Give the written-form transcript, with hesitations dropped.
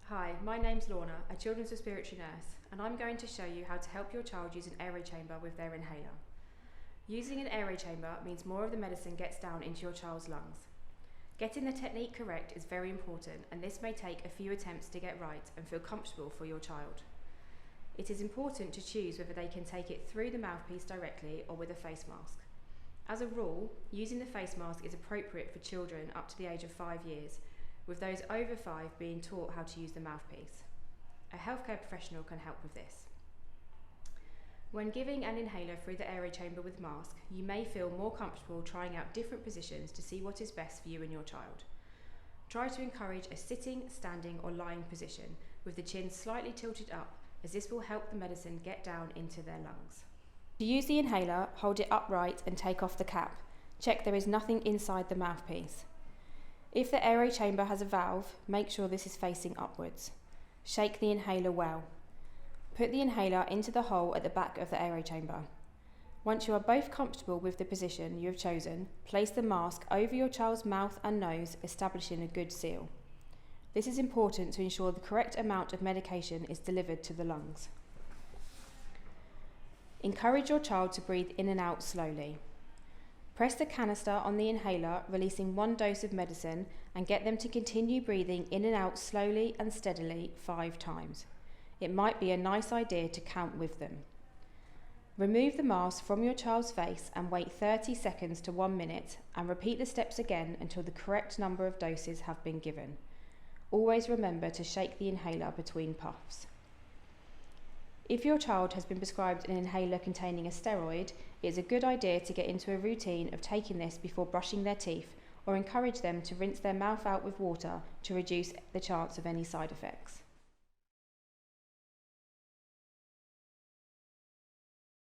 Hi, my name's Lorna, a children's respiratory nurse, and I'm going to show you how to help your child use an AeroChamber with their inhaler. Using an AeroChamber means more of the medicine gets down into your child's lungs. Getting the technique correct is very important, and this may take a few attempts to get right and feel comfortable for your child. It is important to choose whether they can take it through the mouthpiece directly or with a face mask. As a rule, using the face mask is appropriate for children up to the age of 5 years, with those over 5 being taught how to use the mouthpiece. A healthcare professional can help with this. When giving an inhaler through the AeroChamber with mask, you may feel more comfortable trying out different positions to see what is best for you and your child. Try to encourage a sitting, standing or lying position with the chin slightly tilted up, as this will help the medicine get down into their lungs. To use the inhaler, hold it upright and take off the cap. Check there is nothing inside the mouthpiece. If the AeroChamber has a valve, make sure this is facing upwards. Shake the inhaler well. Put the inhaler into the hole at the back of the AeroChamber. Once you are both comfortable with the position you have chosen, place the mask over your child's mouth and nose, establishing a good seal. This is important to ensure the correct amount of medication is delivered to the lungs. Encourage your child to breathe in and out slowly. Press the canister on the inhaler, releasing 1 dose of medicine, and get them to continue breathing in and out slowly and steadily 5 times. It might be a nice idea to count with them. Remove the mask from your child's face and wait 30 seconds to 1 minute, and repeat the steps again until the correct number of doses have been given. Always remember to shake the inhaler between puffs. If your child has been prescribed an inhaler containing a steroid, it is a good idea to get into a routine of taking this before brushing their teeth, or encourage them to rinse their mouth out with water to reduce the chance of any side effects.